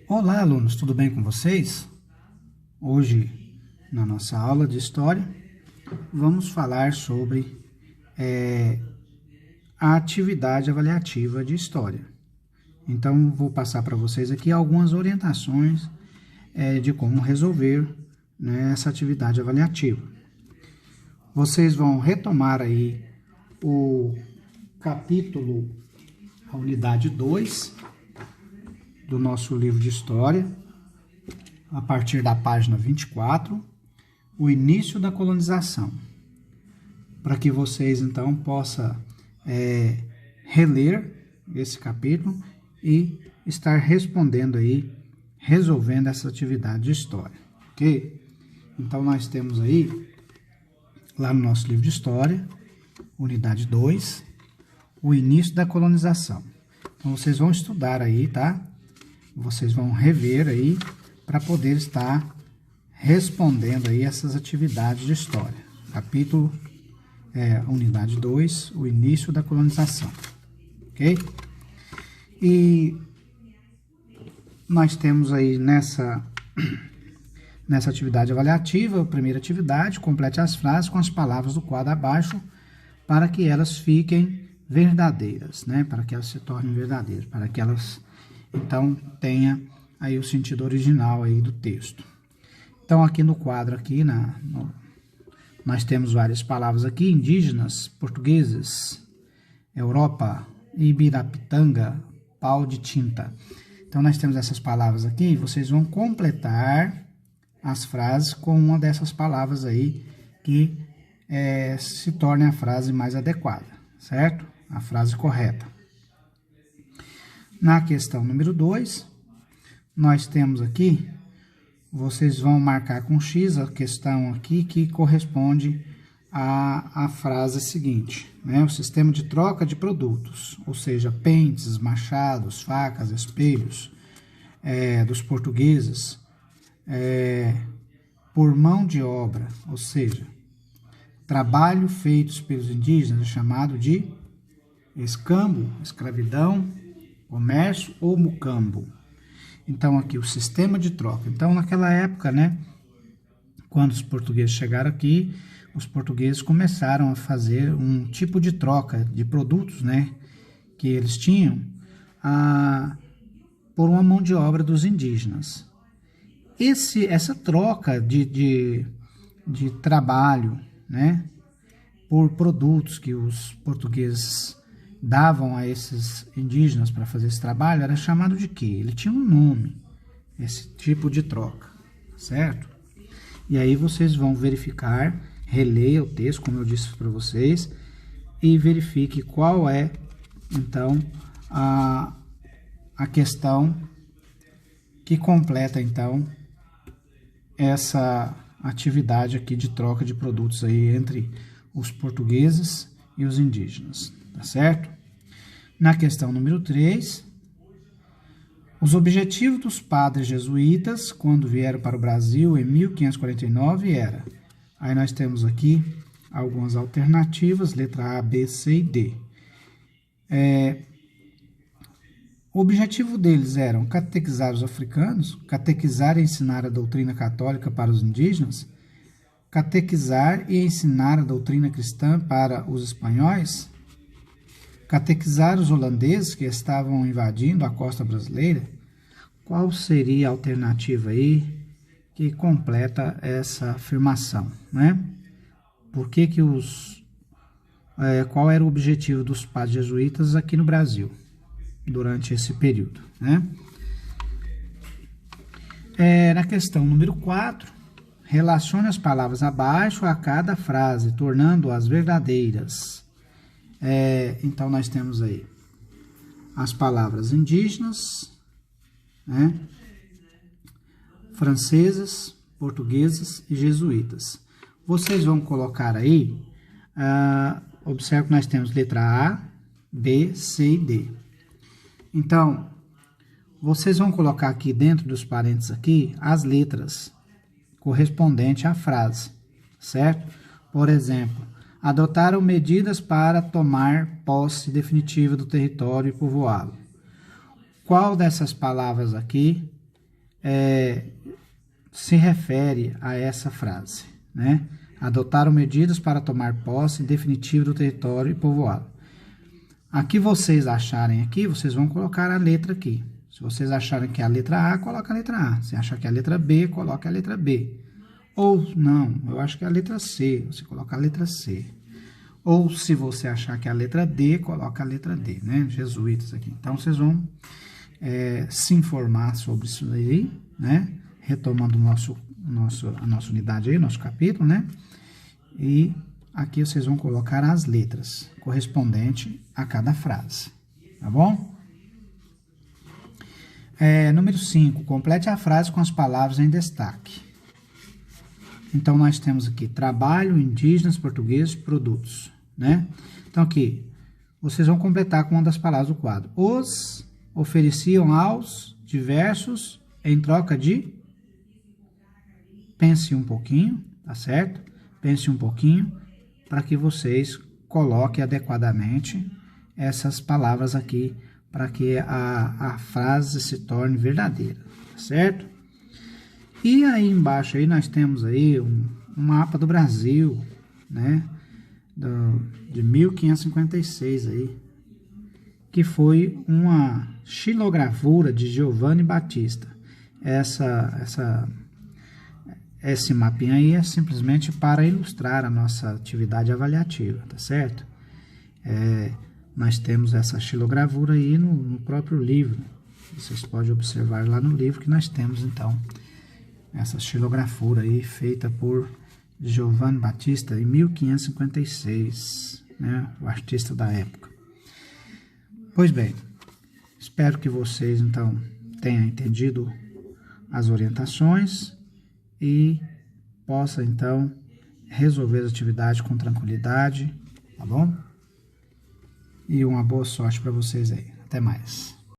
Olá, alunos, tudo bem com vocês? Hoje, na nossa aula de História, vamos falar sobre a atividade avaliativa de História. Então, vou passar para vocês aqui algumas orientações de como resolver, né, essa atividade avaliativa. Vocês vão retomar aí o capítulo, a unidade 2 do nosso livro de História, a partir da página 24, o início da colonização, para que vocês então possam reler esse capítulo e estar respondendo aí, resolvendo essa atividade de história, ok? Então nós temos aí, lá no nosso livro de História, unidade 2, o início da colonização. Então vocês vão estudar aí, tá? Vocês vão rever aí para poder estar respondendo aí essas atividades de história. Capítulo, unidade 2, o início da colonização, ok? E nós temos aí nessa atividade avaliativa, a primeira atividade, complete as frases com as palavras do quadro abaixo para que elas fiquem verdadeiras, né? Para que elas se tornem verdadeiras, para que elas, então, tenha aí o sentido original aí do texto. Então, aqui no quadro, aqui, nós temos várias palavras aqui, indígenas, portugueses, Europa, Ibirapitanga, pau de tinta. Então, nós temos essas palavras aqui, e vocês vão completar as frases com uma dessas palavras aí, que se torne a frase mais adequada, certo? A frase correta. Na questão número 2, nós temos aqui, vocês vão marcar com X a questão aqui que corresponde à frase seguinte, né? O sistema de troca de produtos, ou seja, pentes, machados, facas, espelhos, dos portugueses, por mão de obra, ou seja, trabalho feitos pelos indígenas é chamado de escambo, escravidão, comércio ou mucambo. Então, aqui o sistema de troca. Então, naquela época, né, quando os portugueses chegaram aqui, os portugueses começaram a fazer um tipo de troca de produtos, né, que eles tinham por uma mão de obra dos indígenas. Essa troca de trabalho, né, por produtos que os portugueses davam a esses indígenas para fazer esse trabalho, era chamado de quê? Ele tinha um nome, esse tipo de troca, certo? E aí vocês vão verificar, releia o texto, como eu disse para vocês, e verifique qual é, então, a questão que completa, então, essa atividade aqui de troca de produtos aí entre os portugueses e os indígenas, tá certo? Na questão número 3, os objetivos dos padres jesuítas quando vieram para o Brasil em 1549 era, aí nós temos aqui algumas alternativas, letra A, B, C e D. O objetivo deles era catequizar os africanos, catequizar e ensinar a doutrina católica para os indígenas, catequizar e ensinar a doutrina cristã para os espanhóis, catequizar os holandeses que estavam invadindo a costa brasileira. Qual seria a alternativa aí que completa essa afirmação, né? Qual era o objetivo dos padres jesuítas aqui no Brasil durante esse período, né? Na questão número 4, relacione as palavras abaixo a cada frase, tornando-as verdadeiras. Então, nós temos aí as palavras indígenas, né, francesas, portuguesas e jesuítas. Vocês vão colocar aí, observe que nós temos letra A, B, C e D. Então, vocês vão colocar aqui dentro dos parênteses aqui as letras correspondentes à frase, certo? Por exemplo, adotaram medidas para tomar posse definitiva do território e povoá-lo. Qual dessas palavras aqui se refere a essa frase, né? Adotaram medidas para tomar posse definitiva do território e povoá-lo. Aqui vocês acharem aqui, vocês vão colocar a letra aqui. Se vocês acharem que é a letra A, coloca a letra A. Se achar que é a letra B, coloca a letra B. Ou não, eu acho que é a letra C, você coloca a letra C. Ou se você achar que é a letra D, coloca a letra D, né? Jesuítas aqui. Então, vocês vão se informar sobre isso aí, né? Retomando a nossa unidade aí, nosso capítulo, né? E aqui vocês vão colocar as letras correspondentes a cada frase, tá bom? Número 5, complete a frase com as palavras em destaque. Então, nós temos aqui trabalho, indígenas, portugueses, produtos, né? Então, aqui, vocês vão completar com uma das palavras do quadro. Os ofereciam aos diversos em troca de... Pense um pouquinho, tá certo? Pense um pouquinho para que vocês coloquem adequadamente essas palavras aqui para que a frase se torne verdadeira, tá certo? E aí embaixo aí nós temos aí um mapa do Brasil, né? De 1556 aí, que foi uma xilogravura de Giovanni Battista. Esse mapinha aí é simplesmente para ilustrar a nossa atividade avaliativa, tá certo? Nós temos essa xilogravura aí no próprio livro. Vocês podem observar lá no livro que nós temos, então, essa xilografura aí feita por Giovanni Battista em 1556, né? O artista da época. Pois bem, espero que vocês, então, tenham entendido as orientações e possa, então, resolver as atividades com tranquilidade, tá bom? E uma boa sorte para vocês aí. Até mais.